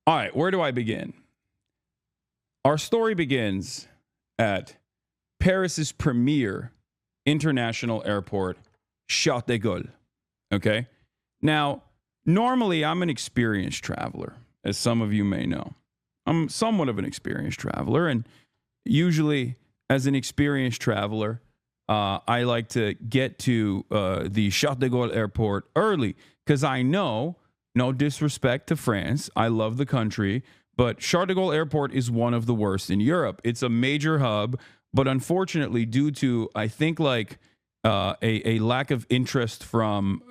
All right, where do I begin? Our story begins at Paris's premier international airport, Charles de Gaulle. Okay. Now, normally I'm an experienced traveler, as some of you may know. I'm somewhat of an experienced traveler, and usually, as an experienced traveler, I like to get to the Charles de Gaulle airport early because I know, no disrespect to France, I love the country, but Charles de Gaulle airport is one of the worst in Europe. It's a major hub, but unfortunately, due to, I think, like a lack of interest from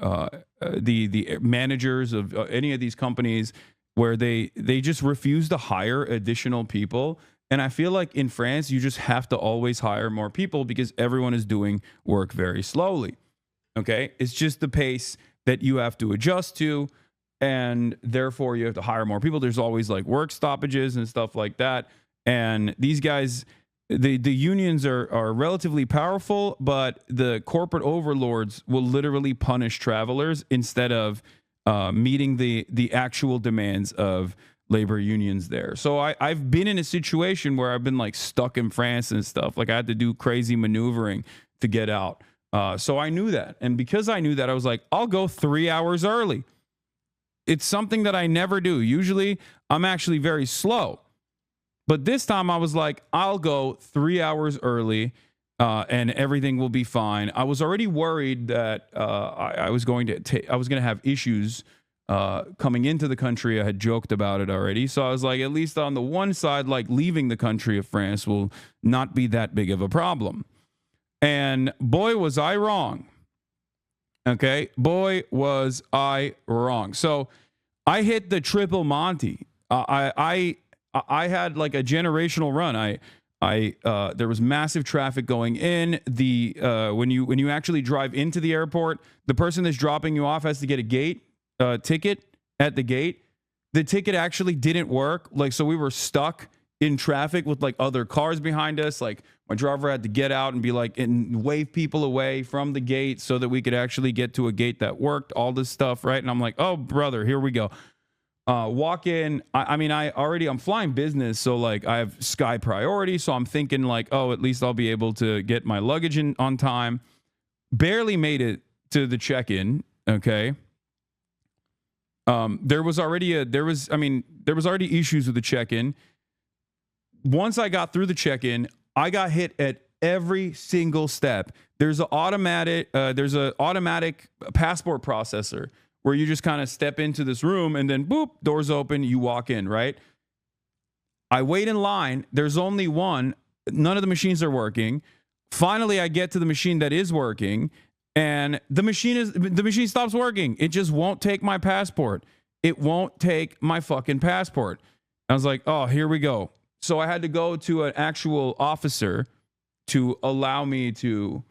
the managers of any of these companies, where they just refuse to hire additional people. And I feel like in France, you just have to always hire more people because everyone is doing work very slowly. Okay. It's just the pace that you have to adjust to. And therefore, you have to hire more people. There's always like work stoppages and stuff like that. And these guys, the unions are relatively powerful, but the corporate overlords will literally punish travelers instead of meeting the actual demands of labor unions there. So I've been in a situation where I've been like stuck in France and stuff. Like I had to do crazy maneuvering to get out. So I knew that. And because I knew that, I was like, I'll go 3 hours early. It's something that I never do. Usually I'm actually very slow. But this time I was like, I'll go 3 hours early and everything will be fine. I was already worried that I was going to have issues coming into the country. I had joked about it already. So I was like, at least on the one side, like leaving the country of France will not be that big of a problem. And boy, was I wrong. Okay. Boy, was I wrong. So I hit the triple Monty. I had like a generational run. There was massive traffic going in. When you actually drive into the airport, the person that's dropping you off has to get a gate ticket at the gate. The ticket actually didn't work. Like, so we were stuck in traffic with like other cars behind us. Like my driver had to get out and be like, and wave people away from the gate so that we could actually get to a gate that worked, all this stuff. Right. And I'm like, oh brother, here we go. Walk in. I'm flying business. So like I have sky priority. So I'm thinking like, oh, at least I'll be able to get my luggage in on time. Barely made it to the check-in. Okay. There was already issues with the check-in. Once I got through the check-in, I got hit at every single step. There's an automatic passport processor where you just kind of step into this room and then boop, doors open, you walk in, right? I wait in line. There's only one. None of the machines are working. Finally, I get to the machine that is working, and the machine stops working. It just won't take my passport. It won't take my fucking passport. I was like, oh, here we go. So I had to go to an actual officer to allow me to,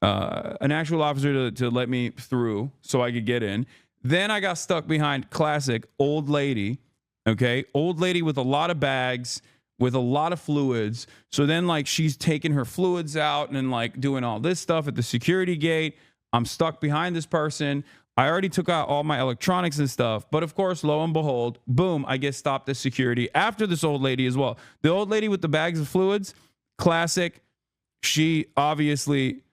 to let me through so I could get in. Then I got stuck behind classic old lady. Okay. Old lady with a lot of bags, with a lot of fluids. So then like she's taking her fluids out and like doing all this stuff at the security gate. I'm stuck behind this person. I already took out all my electronics and stuff. But of course, lo and behold, boom, I get stopped at security after this old lady as well. The old lady with the bags of fluids, classic. She obviously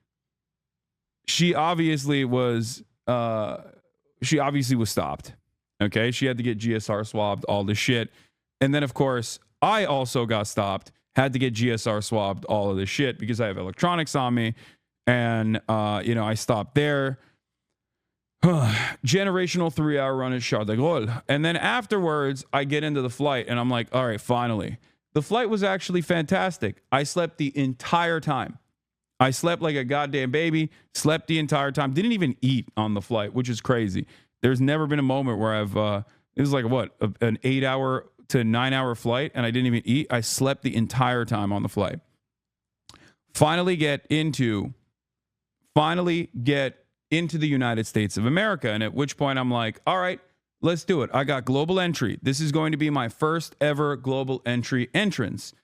was stopped. Okay. She had to get GSR swabbed, all this shit. And then of course, I also got stopped, had to get GSR swabbed, all of this shit because I have electronics on me. And, I stopped there. Generational 3-hour run at Charles de Gaulle. And then afterwards, I get into the flight and I'm like, all right, finally. The flight was actually fantastic. I slept the entire time. I slept like a goddamn baby, slept the entire time, didn't even eat on the flight, which is crazy. There's never been a moment where it was like an 8-hour to 9-hour flight and I didn't even eat. I slept the entire time on the flight. Finally get into the United States of America. And at which point I'm like, all right, let's do it. I got global entry. This is going to be my first ever global entry entrance.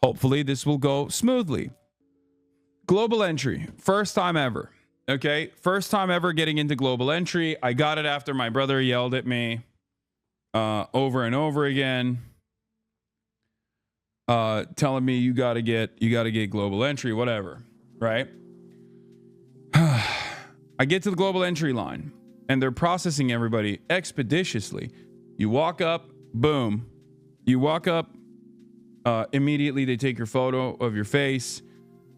Hopefully this will go smoothly. Global entry, first time ever. Okay, first time ever getting into global entry. I got it after my brother yelled at me. over and over again, telling me you got to get global entry, whatever, right? I get to the global entry line, and they're processing everybody expeditiously. You walk up, boom. You walk up, immediately they take your photo of your face,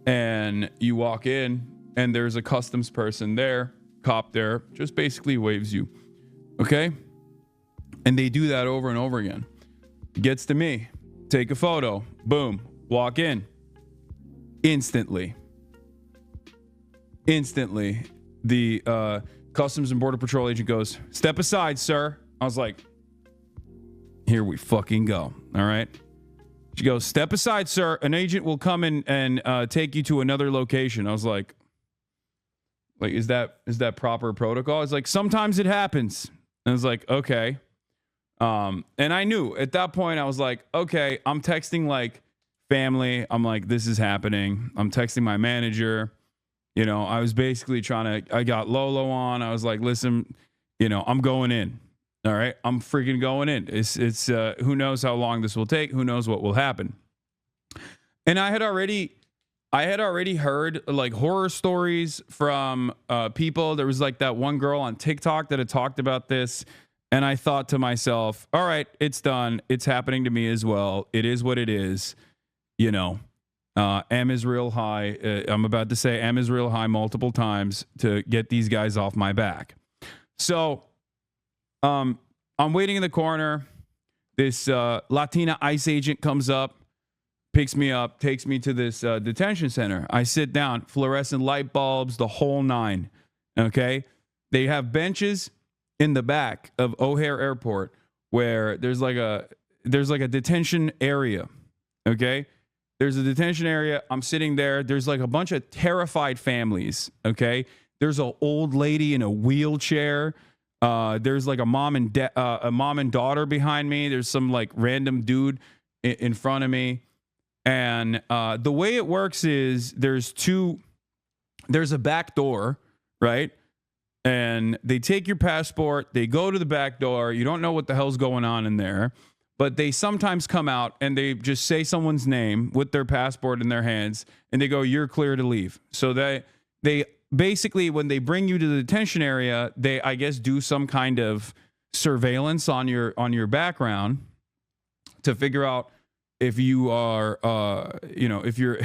and you walk in, and there's a customs person there, cop there, just basically waves you, okay? And they do that over and over again. It gets to me. Take a photo. Boom. Walk in. Instantly, the Customs and Border Patrol agent goes, "Step aside, sir." I was like, here we fucking go. All right. She goes, "Step aside, sir. An agent will come in and take you to another location." I was like, is that proper protocol? It's like, sometimes it happens. And I was like, okay. And I knew at that point, I was like, okay, I'm texting like family. I'm like, this is happening. I'm texting my manager. You know, I was basically I got Lolo on. I was like, listen, I'm going in. All right. I'm freaking going in. It's who knows how long this will take? Who knows what will happen? And I had already heard like horror stories from people. There was like that one girl on TikTok that had talked about this. And I thought to myself, all right, it's done. It's happening to me as well. It is what it is. M is real high. I'm about to say M is real high multiple times to get these guys off my back. So I'm waiting in the corner. This Latina ICE agent comes up, picks me up, takes me to this detention center. I sit down, fluorescent light bulbs, the whole nine. Okay. They have benches in the back of O'Hare Airport where there's like a detention area. Okay. There's a detention area. I'm sitting there. There's like a bunch of terrified families. Okay. There's an old lady in a wheelchair. There's like a mom and daughter behind me. There's some like random dude in front of me. And the way it works is there's a back door, right? And they take your passport. They go to the back door. You don't know what the hell's going on in there. But they sometimes come out and they just say someone's name with their passport in their hands, and they go, "You're clear to leave." So they basically, when they bring you to the detention area, they, I guess, do some kind of surveillance on your background to figure out if you are, if you're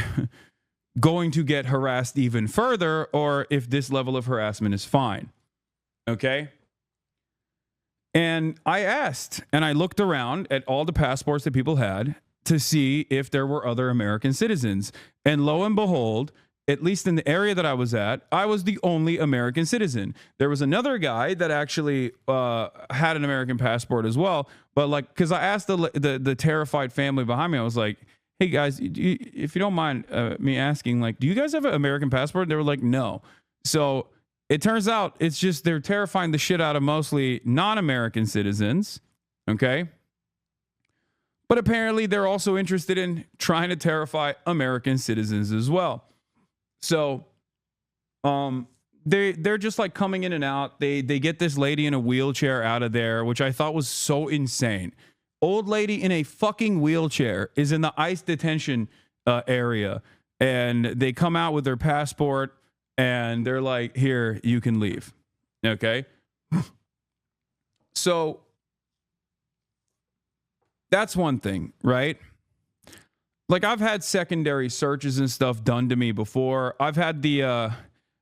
going to get harassed even further, or if this level of harassment is fine. Okay. And I asked, and I looked around at all the passports that people had to see if there were other American citizens. And lo and behold, at least in the area that I was at, I was the only American citizen. There was another guy that actually had an American passport as well. But like, because I asked the terrified family behind me, I was like, "Hey guys, if you don't mind me asking, like, do you guys have an American passport?" They were like, "No." So it turns out it's just they're terrifying the shit out of mostly non-American citizens, okay? But apparently they're also interested in trying to terrify American citizens as well. So they're just like coming in and out. They get this lady in a wheelchair out of there, which I thought was so insane. Old lady in a fucking wheelchair is in the ICE detention area, and they come out with their passport. And they're like, "Here, you can leave." Okay. So that's one thing, right? Like, I've had secondary searches and stuff done to me before. I've had the, I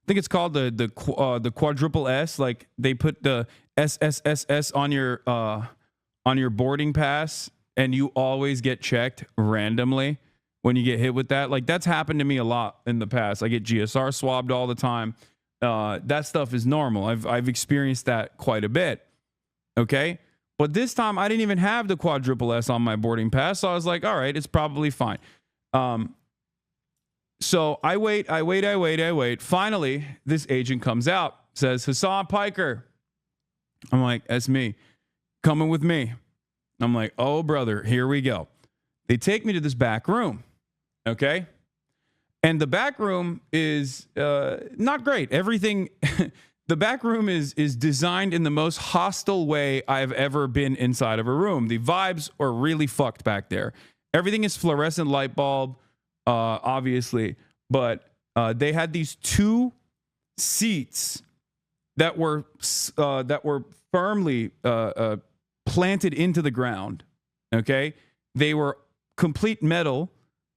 think it's called the quadruple S. Like, they put the SSSS on your boarding pass, and you always get checked randomly when you get hit with that. Like, that's happened to me a lot in the past. I get GSR swabbed all the time. That stuff is normal. I've experienced that quite a bit. Okay. But this time I didn't even have the quadruple S on my boarding pass. So I was like, all right, it's probably fine. So I wait. Finally, this agent comes out, says, "Hasan, Piker." I'm like, "That's me. Coming with me." I'm like, "Oh, brother, here we go." They take me to this back room. Okay. And the back room is not great. Everything the back room is designed in the most hostile way I've ever been inside of a room. The vibes are really fucked back there. Everything is fluorescent light bulb, obviously, but they had these 2 seats that were firmly planted into the ground. Okay, they were complete metal.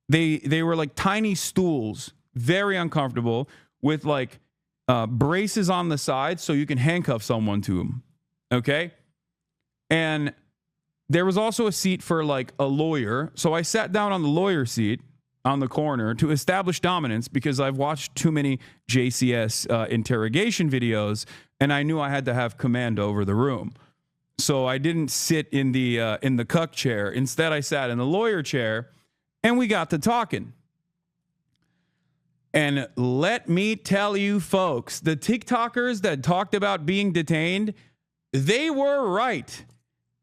They were like tiny stools, very uncomfortable, with like braces on the side so you can handcuff someone to them. Okay, and there was also a seat for like a lawyer. So I sat down on the lawyer seat on the corner to establish dominance because I've watched too many JCS interrogation videos, and I knew I had to have command over the room. So I didn't sit in the cuck chair. Instead, I sat in the lawyer chair, and we got to talking. And let me tell you, folks, the TikTokers that talked about being detained, they were right.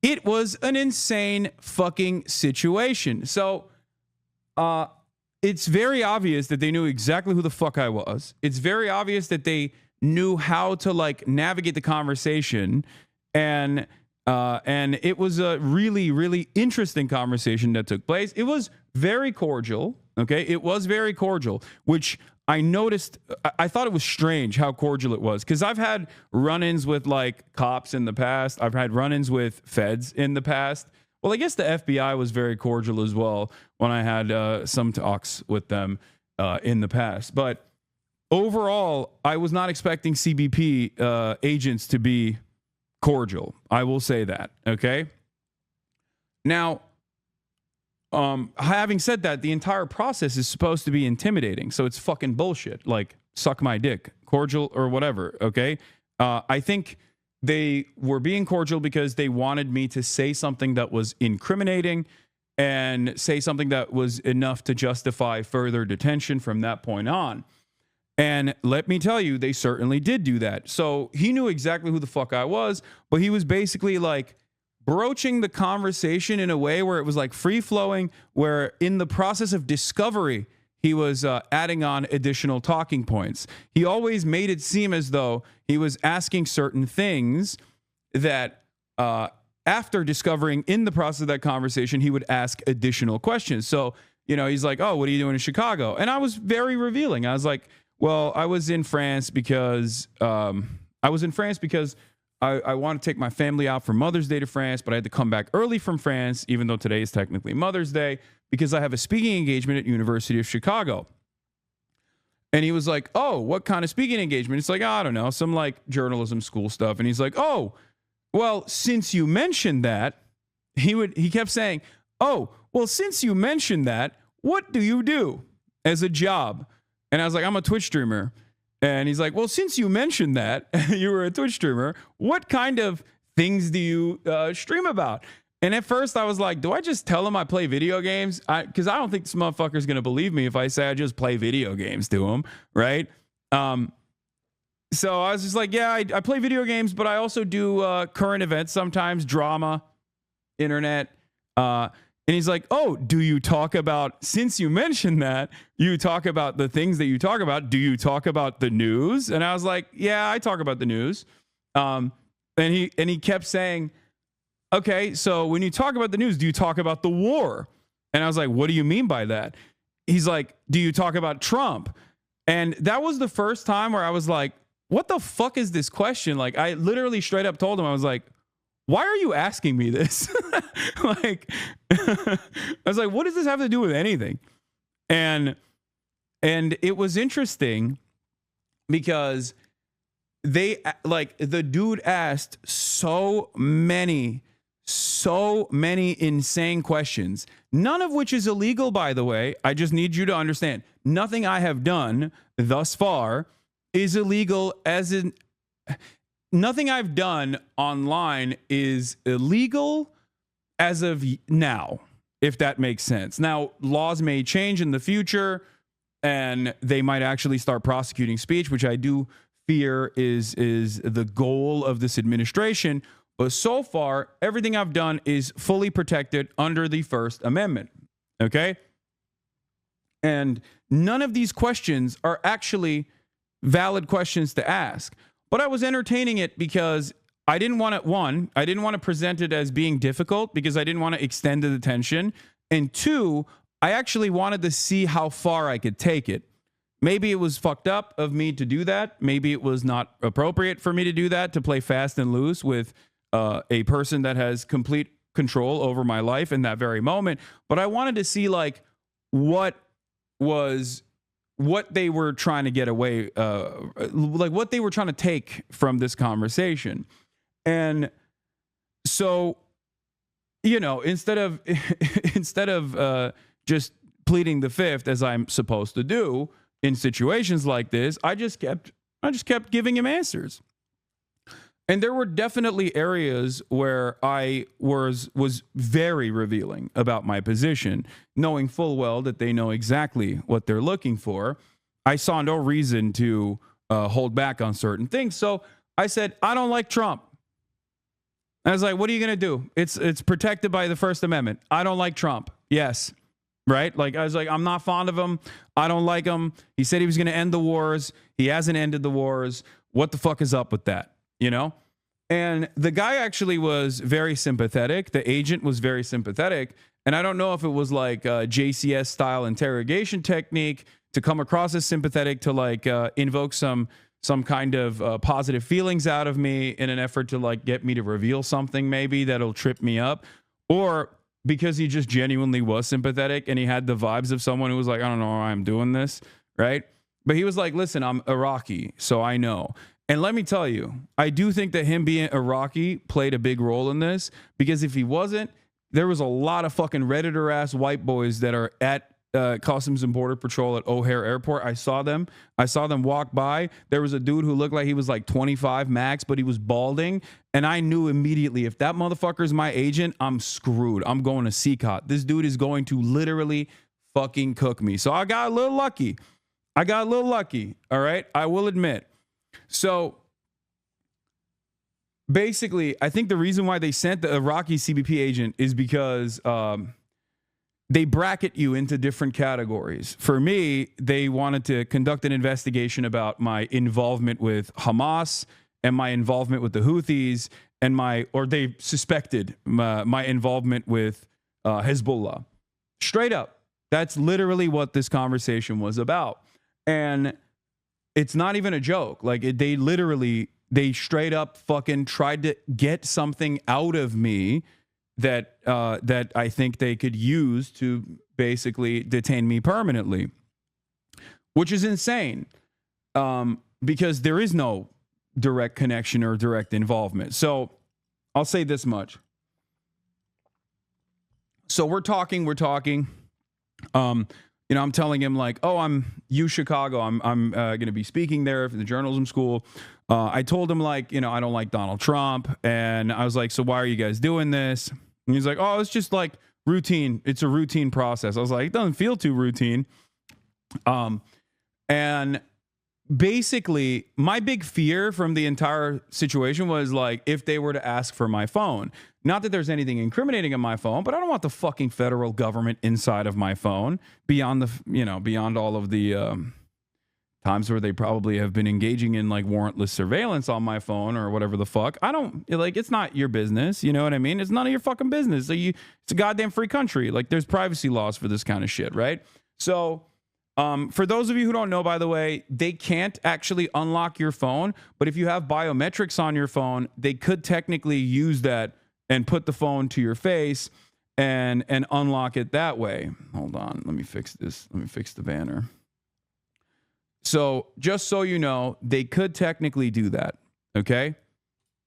It was an insane fucking situation. So, it's very obvious that they knew exactly who the fuck I was. It's very obvious that they knew how to like navigate the conversation, and it was a really, really interesting conversation that took place. It was very cordial. Okay, it was very cordial, which I noticed. I thought it was strange how cordial it was, because I've had run-ins with like cops in the past. I've had run-ins with feds in the past. Well, I guess the FBI was very cordial as well when I had some talks with them in the past. But overall, I was not expecting CBP agents to be cordial. I will say that. Okay. Now, having said that, the entire process is supposed to be intimidating. So it's fucking bullshit. Like, suck my dick, cordial or whatever. Okay. I think they were being cordial because they wanted me to say something that was incriminating and say something that was enough to justify further detention from that point on. And let me tell you, they certainly did do that. So he knew exactly who the fuck I was, but he was basically like broaching the conversation in a way where it was like free flowing, where in the process of discovery, he was adding on additional talking points. He always made it seem as though he was asking certain things that after discovering in the process of that conversation, he would ask additional questions. So, you know, he's like, oh, what are you doing in Chicago? And I was very revealing. I was like, well, I was in France because I want to take my family out for Mother's Day to France, but I had to come back early from France, even though today is technically Mother's Day, because I have a speaking engagement at University of Chicago. And he was like, oh, what kind of speaking engagement? It's like, I don't know, some like journalism school stuff. And he's like, oh, well, since you mentioned that, he kept saying, oh, well, since you mentioned that, what do you do as a job? And I was like, I'm a Twitch streamer. And he's like, well, since you mentioned that you were a Twitch streamer, what kind of things do you stream about? And at first I was like, do I just tell him I play video games? Because I don't think this motherfucker's going to believe me if I say I just play video games to him, right? So I was just like, yeah, I play video games, but I also do current events sometimes, drama, internet. And he's like, oh, do you talk about, since you mentioned that, you talk about the things that you talk about, do you talk about the news? And I was like, yeah, I talk about the news. And he kept saying, okay, so when you talk about the news, do you talk about the war? And I was like, what do you mean by that? He's like, do you talk about Trump? And that was the first time where I was like, what the fuck is this question? Like, I literally straight up told him, I was like, why are you asking me this? Like, I was like, what does this have to do with anything? And it was interesting because the dude asked so many insane questions, none of which is illegal, by the way. I just need you to understand, nothing I have done thus far is illegal, as in nothing I've done online is illegal as of now, if that makes sense. Now, laws may change in the future and they might actually start prosecuting speech, which I do fear is the goal of this administration. But so far, everything I've done is fully protected under the First Amendment. Okay? And none of these questions are actually valid questions to ask. But I was entertaining it because I didn't want to, I didn't want to present it as being difficult because I didn't want to extend the tension. And two, I actually wanted to see how far I could take it. Maybe it was fucked up of me to do that. Maybe it was not appropriate for me to do that, to play fast and loose with a person that has complete control over my life in that very moment. But I wanted to see like what they were trying to get away, like what they were trying to take from this conversation. And so, you know, instead of just pleading the fifth as I'm supposed to do in situations like this, I just kept giving him answers. And there were definitely areas where I was very revealing about my position, knowing full well that they know exactly what they're looking for. I saw no reason to hold back on certain things. So I said, I don't like Trump. I was like, what are you going to do? It's protected by the First Amendment. I don't like Trump. Yes. Right? Like, I was like, I'm not fond of him. I don't like him. He said he was going to end the wars. He hasn't ended the wars. What the fuck is up with that? You know? And the guy actually was very sympathetic. The agent was very sympathetic. And I don't know if it was like a JCS style interrogation technique to come across as sympathetic to like invoke some kind of positive feelings out of me in an effort to like get me to reveal something maybe that'll trip me up, or because he just genuinely was sympathetic and he had the vibes of someone who was like, I don't know why I'm doing this, right? But he was like, listen, I'm Iraqi, so I know. And let me tell you, I do think that him being Iraqi played a big role in this, because if he wasn't, there was a lot of fucking Redditor-ass white boys that are at Customs and Border Patrol at O'Hare Airport. I saw them walk by. There was a dude who looked like he was like 25 max, but he was balding. And I knew immediately, if that motherfucker is my agent, I'm screwed. I'm going to CCOT. This dude is going to literally fucking cook me. So I got a little lucky. All right. I will admit. So basically, I think the reason why they sent the Iraqi CBP agent is because they bracket you into different categories. For me, they wanted to conduct an investigation about my involvement with Hamas and my involvement with the Houthis and they suspected my involvement with Hezbollah. Straight up. That's literally what this conversation was about. And it's not even a joke. Like, they straight up fucking tried to get something out of me that I think they could use to basically detain me permanently, which is insane, because there is no direct connection or direct involvement. So I'll say this much. So we're talking. You know, I'm telling him like, oh, I'm Chicago. I'm going to be speaking there for the journalism school. I told him like, you know, I don't like Donald Trump. And I was like, so why are you guys doing this? And he's like, oh, it's just like routine. It's a routine process. I was like, it doesn't feel too routine. And basically my big fear from the entire situation was like, if they were to ask for my phone, not that there's anything incriminating on my phone, but I don't want the fucking federal government inside of my phone beyond all of the times where they probably have been engaging in like warrantless surveillance on my phone or whatever the fuck. I don't like, it's not your business. You know what I mean? It's none of your fucking business. So it's a goddamn free country. Like, there's privacy laws for this kind of shit, right? So for those of you who don't know, by the way, they can't actually unlock your phone, but if you have biometrics on your phone, they could technically use that and put the phone to your face and unlock it that way. Hold on, let me fix this. Let me fix the banner. So just so you know, they could technically do that, okay?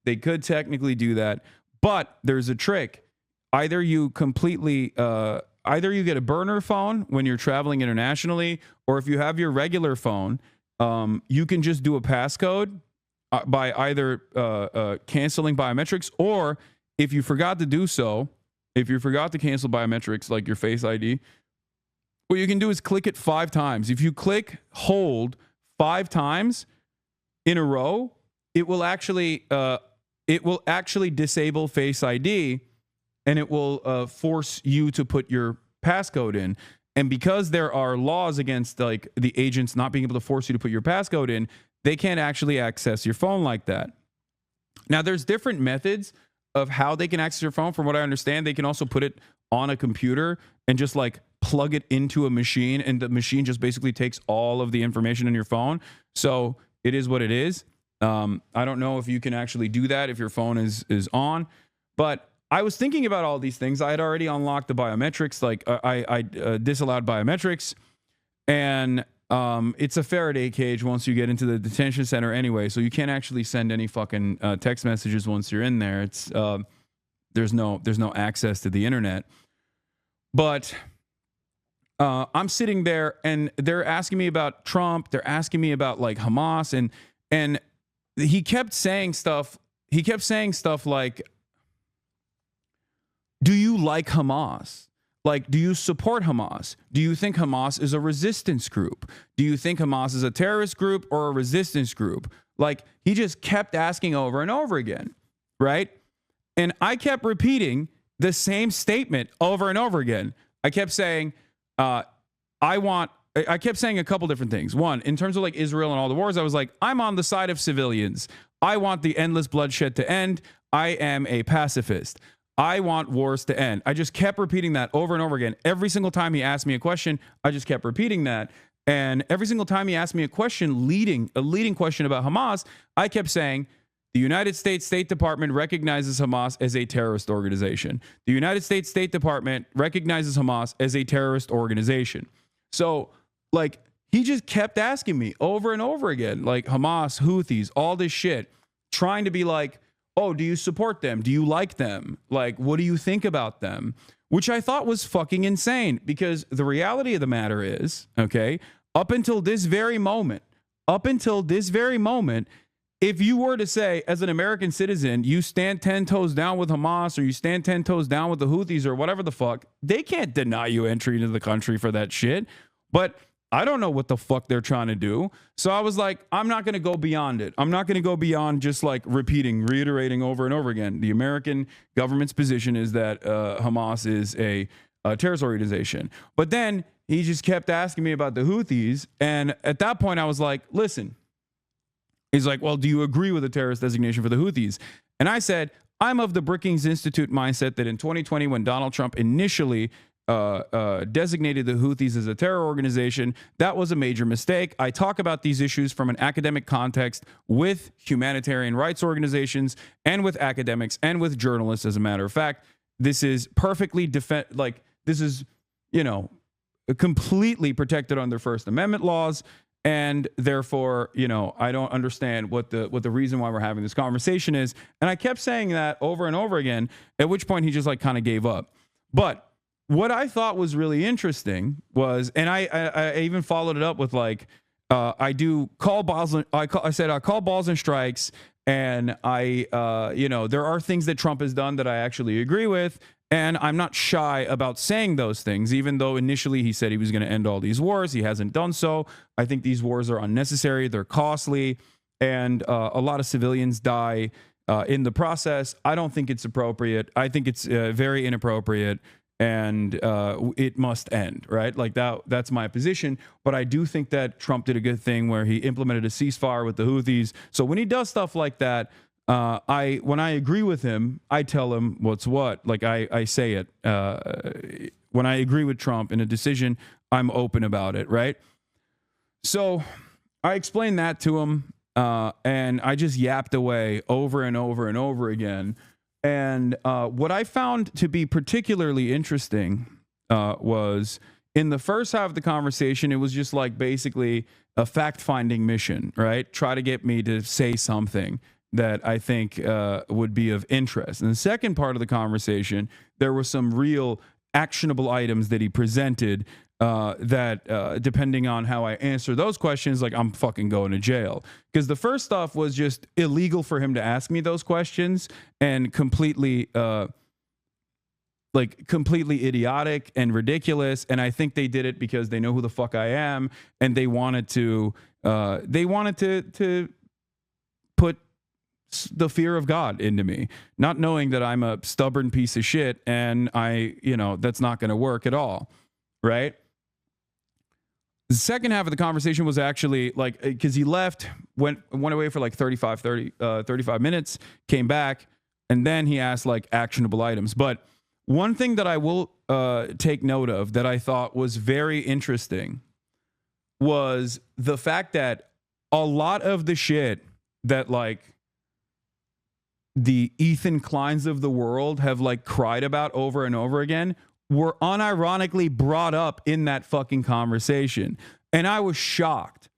They could technically do that, but there's a trick. Either you get a burner phone when you're traveling internationally, or if you have your regular phone, you can just do a passcode by either canceling biometrics, or if you forgot to do so, if you forgot to cancel biometrics like your Face ID, what you can do is click it 5 times. If you click hold 5 times in a row, it will actually disable Face ID, and it will force you to put your passcode in. And because there are laws against like the agents not being able to force you to put your passcode in, they can't actually access your phone like that. Now, there's different methods of how they can access your phone. From what I understand, they can also put it on a computer and just like plug it into a machine, and the machine just basically takes all of the information in your phone. So it is what it is. I don't know if you can actually do that if your phone is on, but I was thinking about all these things. I had already unlocked the biometrics, like I disallowed biometrics, and it's a Faraday cage once you get into the detention center anyway, so you can't actually send any fucking text messages once you're in there. It's there's no access to the internet. But I'm sitting there and they're asking me about Trump. They're asking me about like Hamas, and he kept saying stuff. He kept saying stuff like, do you like Hamas? Like, do you support Hamas? Do you think Hamas is a resistance group? Do you think Hamas is a terrorist group or a resistance group? Like, he just kept asking over and over again, right? And I kept repeating the same statement over and over again. I kept saying, I kept saying a couple different things. One, in terms of like Israel and all the wars, I was like, I'm on the side of civilians. I want the endless bloodshed to end. I am a pacifist. I want wars to end. I just kept repeating that over and over again. Every single time he asked me a question, I just kept repeating that. And every single time he asked me a question, a leading question about Hamas, I kept saying, the United States State Department recognizes Hamas as a terrorist organization. The United States State Department recognizes Hamas as a terrorist organization. So, like, he just kept asking me over and over again, like Hamas, Houthis, all this shit, trying to be like, oh, do you support them? Do you like them? Like, what do you think about them? Which I thought was fucking insane, because the reality of the matter is, okay, up until this very moment, if you were to say, as an American citizen, you stand 10 toes down with Hamas, or you stand 10 toes down with the Houthis, or whatever the fuck, they can't deny you entry into the country for that shit. But I don't know what the fuck they're trying to do. So I was like, I'm not going to go beyond it. I'm not going to go beyond just like reiterating over and over again. The American government's position is that Hamas is a terrorist organization. But then he just kept asking me about the Houthis. And at that point, I was like, listen. He's like, well, do you agree with the terrorist designation for the Houthis? And I said, I'm of the Brookings Institute mindset that in 2020, when Donald Trump initially designated the Houthis as a terror organization, that was a major mistake. I talk about these issues from an academic context with humanitarian rights organizations and with academics and with journalists. As a matter of fact, this is perfectly this is, completely protected under First Amendment laws. And therefore, I don't understand what the reason why we're having this conversation is. And I kept saying that over and over again, at which point he just like kind of gave up. But what I thought was really interesting was, and I even followed it up with like, I call balls and strikes, and there are things that Trump has done that I actually agree with, and I'm not shy about saying those things, even though initially he said he was going to end all these wars. He hasn't done so. I think these wars are unnecessary. They're costly, and a lot of civilians die in the process. I don't think it's appropriate. I think it's very inappropriate. And it must end, right? Like that's my position. But I do think that Trump did a good thing where he implemented a ceasefire with the Houthis. So when he does stuff like that, when I agree with him, I tell him what's what. Like I say it. When I agree with Trump in a decision, I'm open about it, right? So I explained that to him, and I just yapped away over and over and over again. And what I found to be particularly interesting was in the first half of the conversation, it was just like basically a fact-finding mission, right? Try to get me to say something that I think would be of interest. In the second part of the conversation, there were some real actionable items that he presented that depending on how I answer those questions, like I'm fucking going to jail. Because the first stuff was just illegal for him to ask me those questions and completely idiotic and ridiculous. And I think they did it because they know who the fuck I am, and they wanted to put the fear of God into me, not knowing that I'm a stubborn piece of shit and that's not going to work at all. Right. The second half of the conversation was actually like, because he left, went away for like 35 minutes, came back, and then he asked like actionable items. But one thing that I will take note of that I thought was very interesting was the fact that a lot of the shit that like the Ethan Kleins of the world have like cried about over and over again were unironically brought up in that fucking conversation. And I was shocked.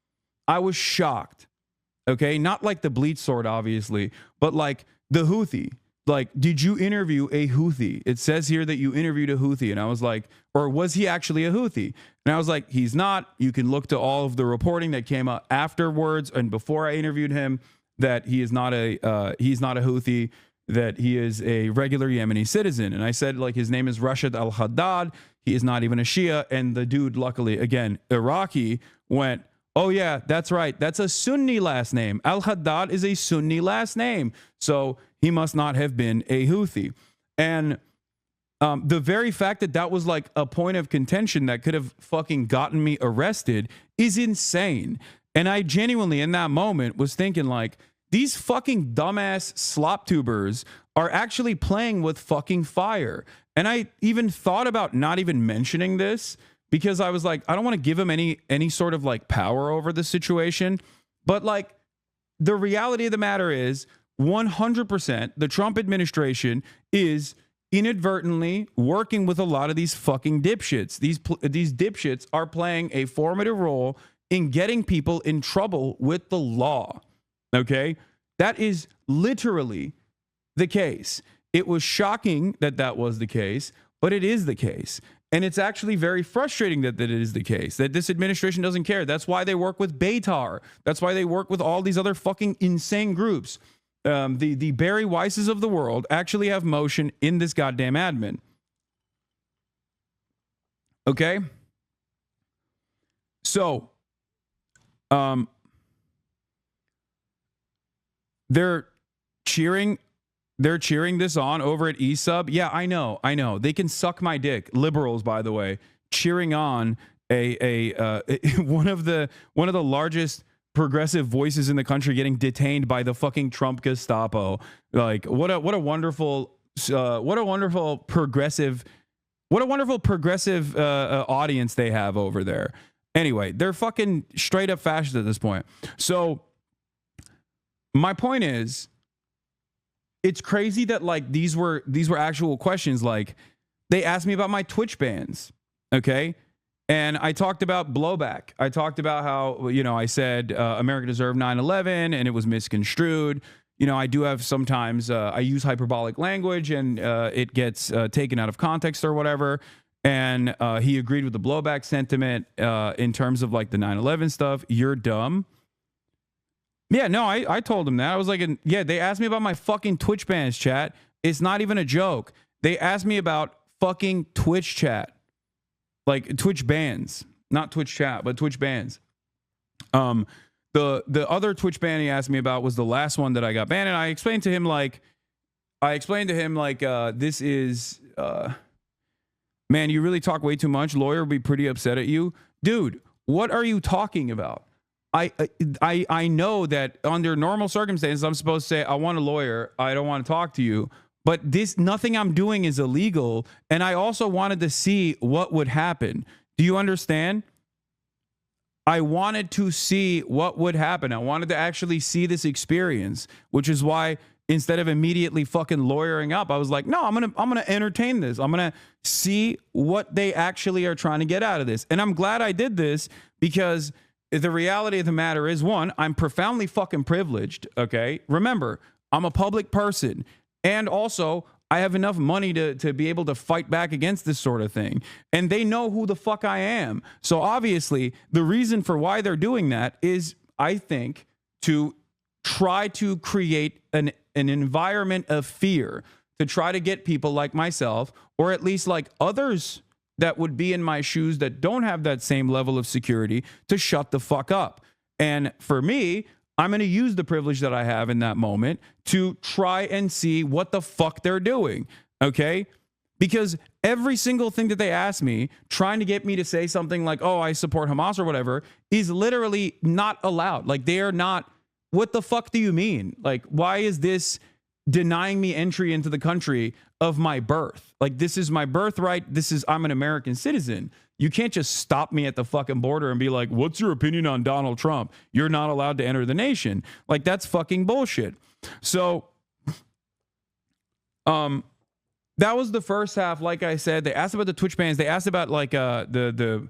Okay. Not like the bleach sword, obviously, but like the Houthi. Like, did you interview a Houthi? It says here that you interviewed a Houthi. And I was like, or was he actually a Houthi? And I was like, he's not. You can look to all of the reporting that came up afterwards and before I interviewed him that he is not a Houthi, that he is a regular Yemeni citizen. And I said, like, his name is Rashid al-Haddad. He is not even a Shia. And the dude, luckily, again, Iraqi, went, oh, yeah, that's right. That's a Sunni last name. Al-Haddad is a Sunni last name. So he must not have been a Houthi. And the very fact that that was like a point of contention that could have fucking gotten me arrested is insane. And I genuinely, in that moment, was thinking like, these fucking dumbass slop tubers are actually playing with fucking fire. And I even thought about not even mentioning this because I was like, I don't want to give him any sort of like power over the situation. But like the reality of the matter is 100% the Trump administration is inadvertently working with a lot of these fucking dipshits. These dipshits are playing a formative role in getting people in trouble with the law. Okay, that is literally the case. It was shocking that that was the case, but it is the case. And it's actually very frustrating that it is the case, that this administration doesn't care. That's why they work with Beitar. That's why they work with all these other fucking insane groups. The Barry Weisses of the world actually have motion in this goddamn admin. Okay? So, they're cheering this on over at eSub. Yeah, I know. They can suck my dick. Liberals, by the way, cheering on one of the largest progressive voices in the country getting detained by the fucking Trump Gestapo. Like, what a wonderful progressive audience they have over there. Anyway, they're fucking straight up fascist at this point. So my point is, it's crazy that like these were actual questions. Like they asked me about my Twitch bans, okay? And I talked about blowback. I talked about how, I said America deserved 9/11 and it was misconstrued. I do have sometimes I use hyperbolic language and it gets taken out of context or whatever. And he agreed with the blowback sentiment in terms of like the 9/11 stuff. You're dumb. Yeah, no, I told him that. I was like, yeah, they asked me about my fucking Twitch bans, chat. It's not even a joke. They asked me about fucking Twitch chat. Like Twitch bans. Not Twitch chat, but Twitch bans. The other Twitch ban he asked me about was the last one that I got banned. And I explained to him like, this is, man, you really talk way too much. Lawyer would be pretty upset at you. Dude, what are you talking about? I know that under normal circumstances, I'm supposed to say, I want a lawyer. I don't want to talk to you. But nothing I'm doing is illegal. And I also wanted to see what would happen. Do you understand? I wanted to see what would happen. I wanted to actually see this experience, which is why instead of immediately fucking lawyering up, I was like, no, I'm gonna entertain this. I'm gonna see what they actually are trying to get out of this. And I'm glad I did this because the reality of the matter is, one, I'm profoundly fucking privileged, okay? Remember, I'm a public person. And also, I have enough money to be able to fight back against this sort of thing. And they know who the fuck I am. So obviously, the reason for why they're doing that is, I think, to try to create an environment of fear, to try to get people like myself, or at least like others that would be in my shoes that don't have that same level of security, to shut the fuck up. And for me, I'm going to use the privilege that I have in that moment to try and see what the fuck they're doing. Okay? because every single thing that they ask me, trying to get me to say something like, oh, I support Hamas or whatever, is literally not allowed. Like, they are not, what the fuck do you mean? Like, why is this denying me entry into the country of my birth? Like, this is my birthright. I'm an American citizen. You can't just stop me at the fucking border and be like, what's your opinion on Donald Trump? You're not allowed to enter the nation. Like, that's fucking bullshit. So, that was the first half. Like I said, they asked about the Twitch bans. They asked about like the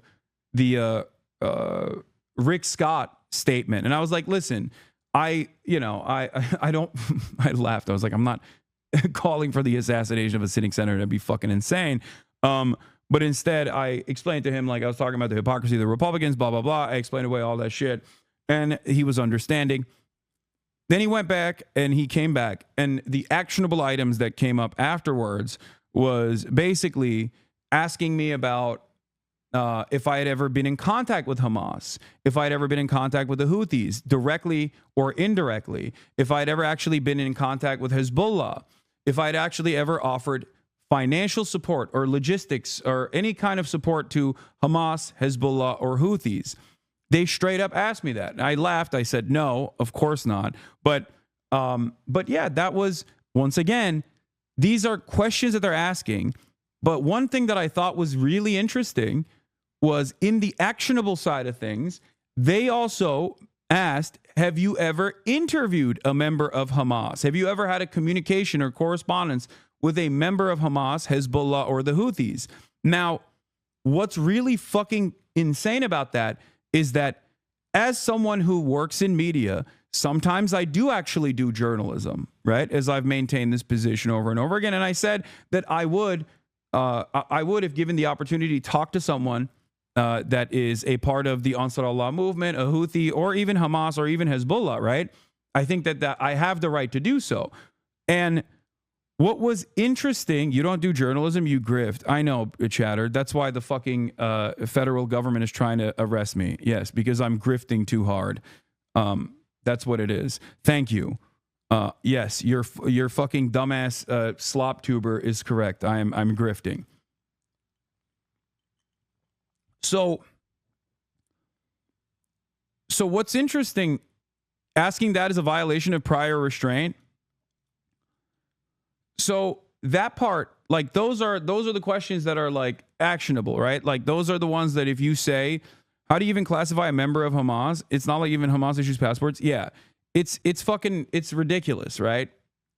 Rick Scott statement, and I was like, listen, I don't. I laughed. I was like, I'm not calling for the assassination of a sitting senator. That'd be fucking insane. But instead, I explained to him, like, I was talking about the hypocrisy of the Republicans, blah blah blah. I explained away all that shit, and he was understanding. Then he went back and he came back, and the actionable items that came up afterwards was basically asking me about if I had ever been in contact with Hamas, if I had ever been in contact with the Houthis, directly or indirectly, if I had ever actually been in contact with Hezbollah, if I had actually ever offered financial support or logistics or any kind of support to Hamas, Hezbollah, or Houthis. They straight up asked me that. I laughed. I said, no, of course not. But yeah, that was, once again, these are questions that they're asking. But one thing that I thought was really interesting was in the actionable side of things, they also asked, have you ever interviewed a member of Hamas? Have you ever had a communication or correspondence with a member of Hamas, Hezbollah, or the Houthis? Now, what's really fucking insane about that is that as someone who works in media, sometimes I do actually do journalism, right? As I've maintained this position over and over again. And I said that I would, if given the opportunity, talk to someone that is a part of the Ansar Allah movement, a Houthi, or even Hamas, or even Hezbollah, right? I think that I have the right to do so. And what was interesting, you don't do journalism, you grift. I know, Chatter. That's why the fucking federal government is trying to arrest me. Yes, because I'm grifting too hard. That's what it is. Thank you. Yes, your fucking dumbass slop tuber is correct. I'm grifting. So what's interesting, asking that is a violation of prior restraint. So that part, like, those are the questions that are like actionable, right? Like, those are the ones that if you say, how do you even classify a member of Hamas? It's not like even Hamas issues passports. Yeah, it's ridiculous, right?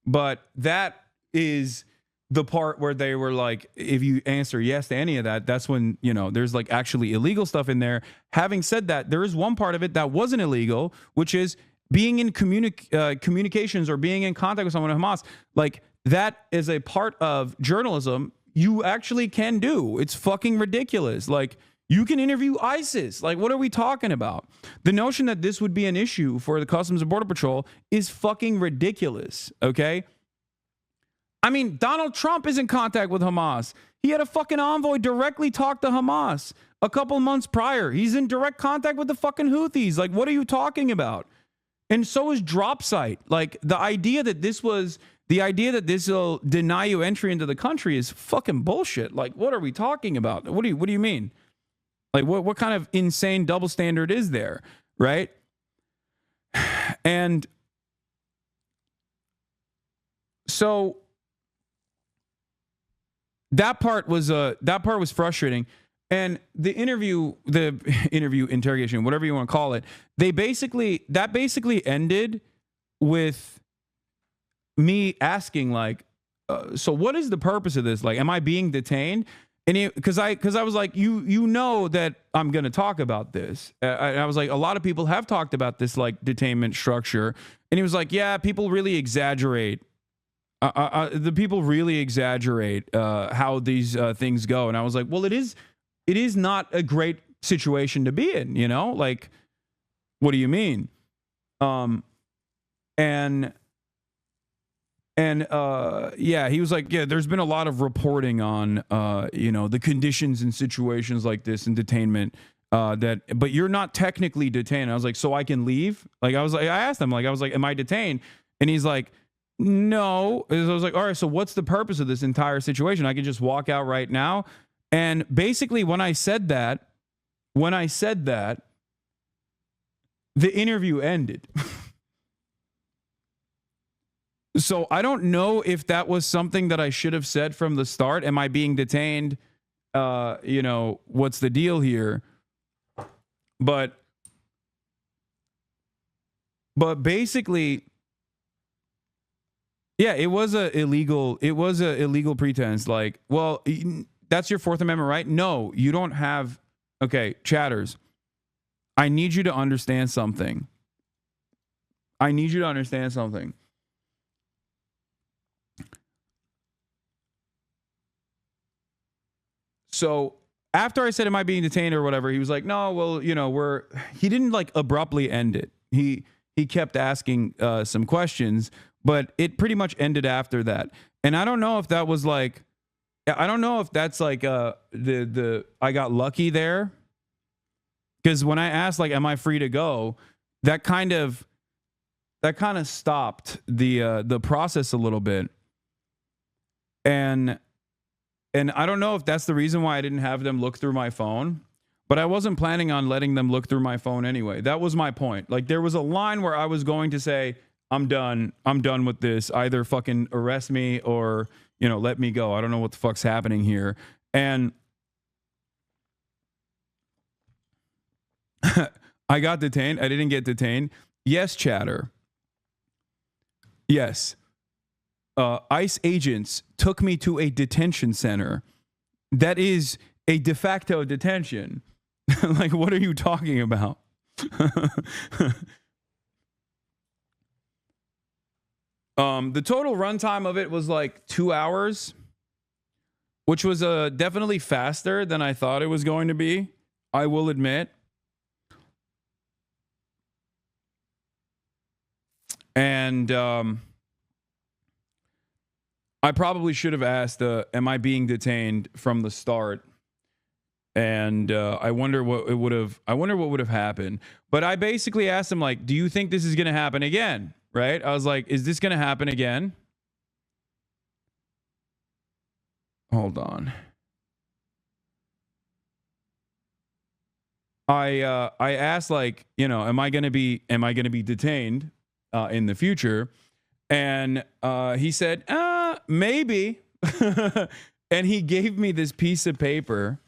But that is the part where they were like, if you answer yes to any of that, that's when, there's like actually illegal stuff in there. Having said that, there is one part of it that wasn't illegal, which is being in communications or being in contact with someone at Hamas. Like, that is a part of journalism you actually can do. It's fucking ridiculous. Like, you can interview ISIS. Like, what are we talking about? The notion that this would be an issue for the Customs and Border Patrol is fucking ridiculous, okay? I mean, Donald Trump is in contact with Hamas. He had a fucking envoy directly talk to Hamas a couple months prior. He's in direct contact with the fucking Houthis. Like, what are you talking about? And so is Dropsite. Like, the idea that this will deny you entry into the country is fucking bullshit. Like, what are we talking about? What do you mean? Like, what kind of insane double standard is there, right? And so that part was frustrating. And the interview, interrogation, whatever you want to call it, that basically ended with me asking, like, so what is the purpose of this? Like, am I being detained? And because I was like, you know that I'm going to talk about this. I was like, a lot of people have talked about this, like, detainment structure. And he was like, yeah, people really exaggerate. The people really exaggerate how these things go. And I was like, well, it is not a great situation to be in, like, what do you mean? Yeah, he was like, yeah, there's been a lot of reporting on, the conditions and situations like this in detainment, but you're not technically detained. I was like, so I can leave? Like, I asked him, like, am I detained? And he's like, no. I was like, all right, so what's the purpose of this entire situation? I can just walk out right now. And basically, when I said that, the interview ended. So I don't know if that was something that I should have said from the start. Am I being detained? What's the deal here? But basically, yeah, it was a illegal pretense. Like, well, that's your Fourth Amendment right? No, you don't have. Okay, chatters, I need you to understand something. So after I said, am I being detained or whatever, he was like, no, well, he didn't like abruptly end it. He kept asking some questions, but it pretty much ended after that. And I don't know if that was like, I don't know if that's like I got lucky there. Because when I asked, like, am I free to go, that kind of stopped the process a little bit. And I don't know if that's the reason why I didn't have them look through my phone, but I wasn't planning on letting them look through my phone anyway. That was my point. Like, there was a line where I was going to say, I'm done with this. Either fucking arrest me or, let me go. I don't know what the fuck's happening here. And I got detained. I didn't get detained. Yes, chatter. Yes. ICE agents took me to a detention center. That is a de facto detention. Like, what are you talking about? The total runtime of it was like 2 hours, which was definitely faster than I thought it was going to be. I will admit. And I probably should have asked, am I being detained from the start? And I wonder what would have happened. But I basically asked him, like, do you think this is going to happen again? Right? I was like, is this going to happen again? Hold on. I asked, like, am I going to be detained in the future? And he said, maybe. And he gave me this piece of paper,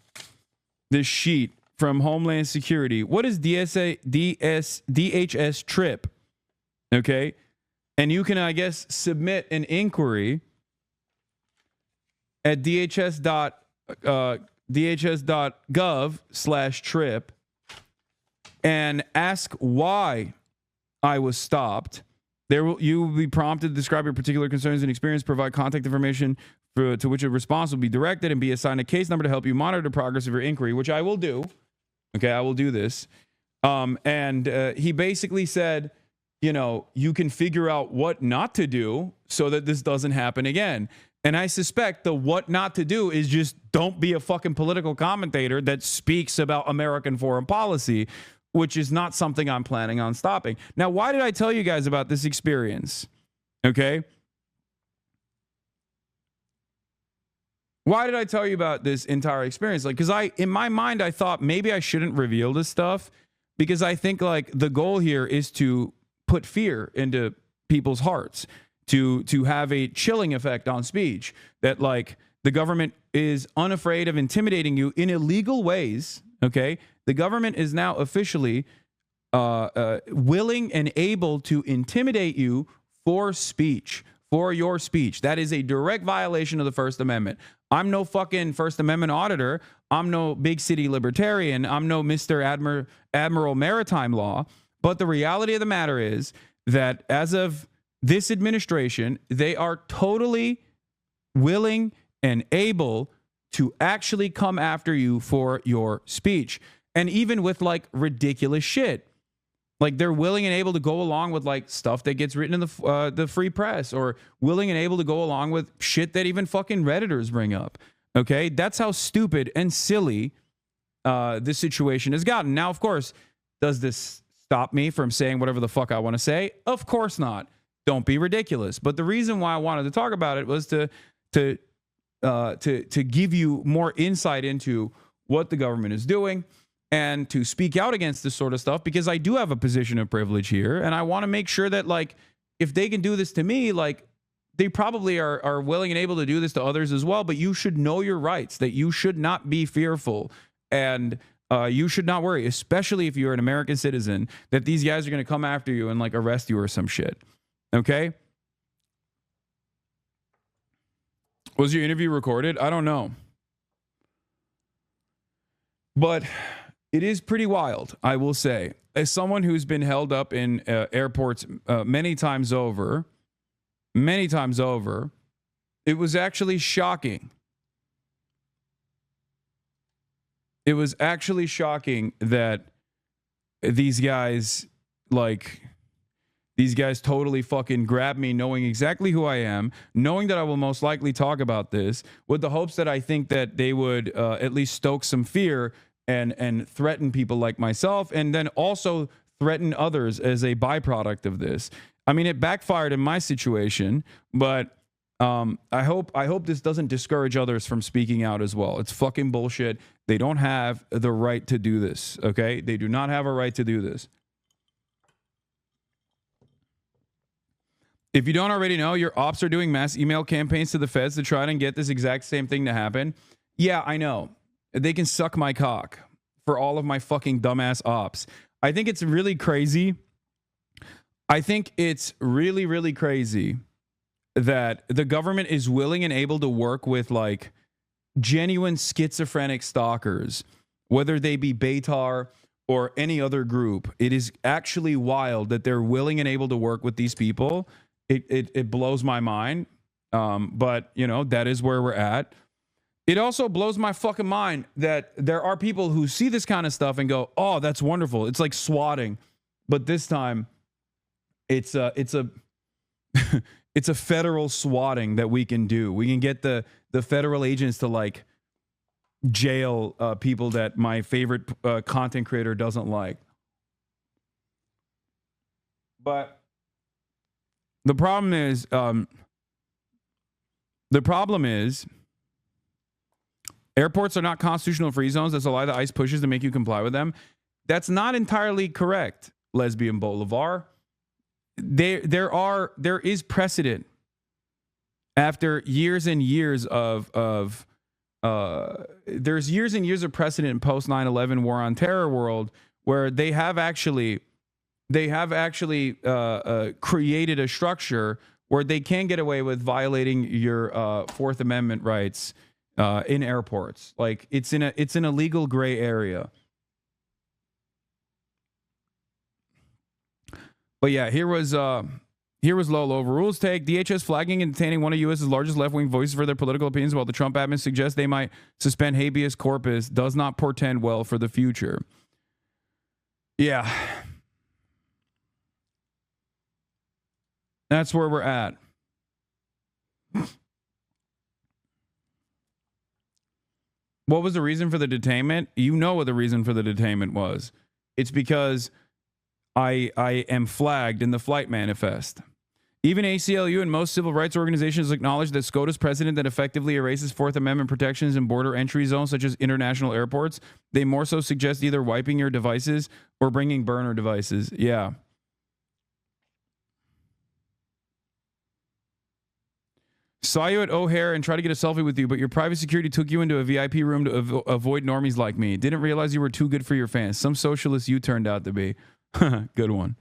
this sheet from Homeland Security. What is DHS trip? Okay. And you can, I guess, submit an inquiry at dhs.gov/trip and ask why I was stopped. You will be prompted to describe your particular concerns and experience, provide contact information to which a response will be directed, and be assigned a case number to help you monitor the progress of your inquiry, which I will do. Okay, I will do this. And he basically said, you can figure out what not to do so that this doesn't happen again. And I suspect the what not to do is just don't be a fucking political commentator that speaks about American foreign policy, which is not something I'm planning on stopping. Now, why did I tell you guys about this experience? Okay. Why did I tell you about this entire experience? Like, because in my mind, I thought maybe I shouldn't reveal this stuff because I think, like, the goal here is to put fear into people's hearts, to have a chilling effect on speech, that, like, the government is unafraid of intimidating you in illegal ways. Okay. The government is now officially willing and able to intimidate you for speech, for your speech. That is a direct violation of the First Amendment. I'm no fucking First Amendment auditor. I'm no big city libertarian. I'm no Mr. Admiral Maritime Law. But the reality of the matter is that as of this administration, they are totally willing and able to actually come after you for your speech. And even with, like, ridiculous shit. Like, they're willing and able to go along with, like, stuff that gets written in the free press, or willing and able to go along with shit that even fucking Redditors bring up. Okay? That's how stupid and silly this situation has gotten. Now, of course, does this stop me from saying whatever the fuck I want to say? Of course not. Don't be ridiculous. But the reason why I wanted to talk about it was to give you more insight into what the government is doing and to speak out against this sort of stuff, because I do have a position of privilege here, and I want to make sure that, like, if they can do this to me, like, they probably are willing and able to do this to others as well. But you should know your rights, that you should not be fearful, and you should not worry, especially if you're an American citizen, that these guys are going to come after you and, like, arrest you or some shit. Okay? Was your interview recorded? I don't know. But it is pretty wild, I will say. As someone who's been held up in airports many times over, it was actually shocking. It was actually shocking that these guys totally fucking grabbed me, knowing exactly who I am, knowing that I will most likely talk about this, with the hopes that I think that they would at least stoke some fear and threaten people like myself, and then also threaten others as a byproduct of this. I mean, it backfired in my situation, but I hope this doesn't discourage others from speaking out as well. It's fucking bullshit. They don't have the right to do this, okay? They do not have a right to do this. If you don't already know, your ops are doing mass email campaigns to the feds to try and get this exact same thing to happen. Yeah, I know. They can suck my cock for all of my fucking dumbass ops. I think it's really crazy. I think it's really, really crazy that the government is willing and able to work with, like, genuine schizophrenic stalkers, whether they be Beitar or any other group. It is actually wild that they're willing and able to work with these people. It blows my mind. But, you know, that is where we're at. It also blows my fucking mind that there are people who see this kind of stuff and go, oh, that's wonderful. It's like swatting. But this time, it's a it's a federal swatting that we can do. We can get the federal agents to, like, jail people that my favorite content creator doesn't like. But the problem is airports are not constitutional free zones. That's a lie that ICE pushes to make you comply with them. That's not entirely correct, Lesbian Bolivar. There is precedent after years and years of there's years and years of precedent in post 9/11 war on terror world where they have actually created a structure where they can get away with violating your Fourth Amendment rights in airports. Like, it's in a legal gray area. But yeah, here was Lolo. Overrules take DHS flagging and detaining one of U.S.'s largest left-wing voices for their political opinions, while the Trump admin suggests they might suspend habeas corpus, does not portend well for the future. Yeah. That's where we're at. What was the reason for the detainment? You know what the reason for the detainment was. It's because I am flagged in the flight manifest. Even ACLU and most civil rights organizations acknowledge that SCOTUS precedent that effectively erases Fourth Amendment protections in border entry zones such as international airports. They more so suggest either wiping your devices or bringing burner devices. Yeah. Saw you at O'Hare and tried to get a selfie with you, but your private security took you into a VIP room to avoid normies like me. Didn't realize you were too good for your fans. Some socialist you turned out to be. Good one.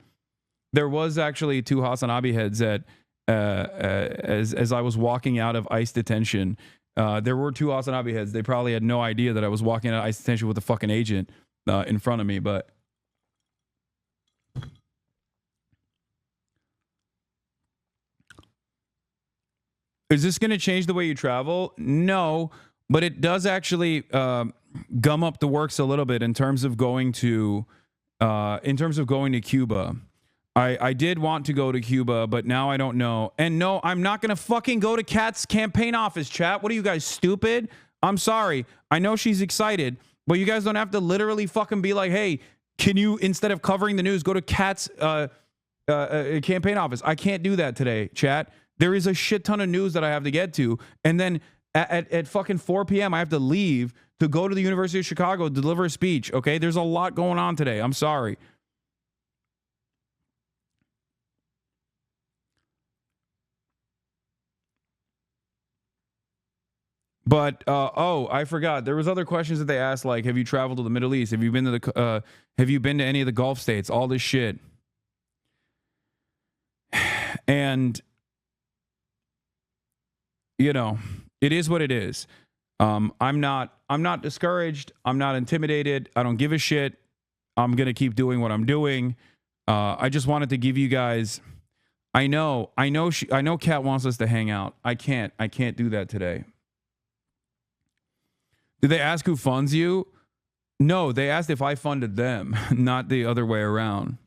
There was actually 2 Hasanabi heads at as I was walking out of ICE detention. There were 2 Hasanabi heads. They probably had no idea that I was walking out of ICE detention with a fucking agent in front of me, but is this going to change the way you travel? No, but it does actually gum up the works a little bit in terms of going to Cuba. I did want to go to Cuba, but now I don't know. And no, I'm not going to fucking go to Kat's campaign office, chat. What are you guys, stupid? I'm sorry. I know she's excited, but you guys don't have to literally fucking be like, hey, can you, instead of covering the news, go to Kat's campaign office. I can't do that today, chat. There is a shit ton of news that I have to get to. And then at fucking 4 p.m., I have to leave to go to the University of Chicago, deliver a speech. Okay. There's a lot going on today. I'm sorry. But I forgot. There was other questions that they asked, like, have you traveled to the Middle East? Have you been to any of the Gulf states? All this shit. And you know, it is what it is. I'm not discouraged. I'm not intimidated. I don't give a shit. I'm gonna keep doing what I'm doing. I just wanted to give you guys. I know Kat wants us to hang out. I can't do that today. Did they ask who funds you? No, they asked if I funded them, not the other way around.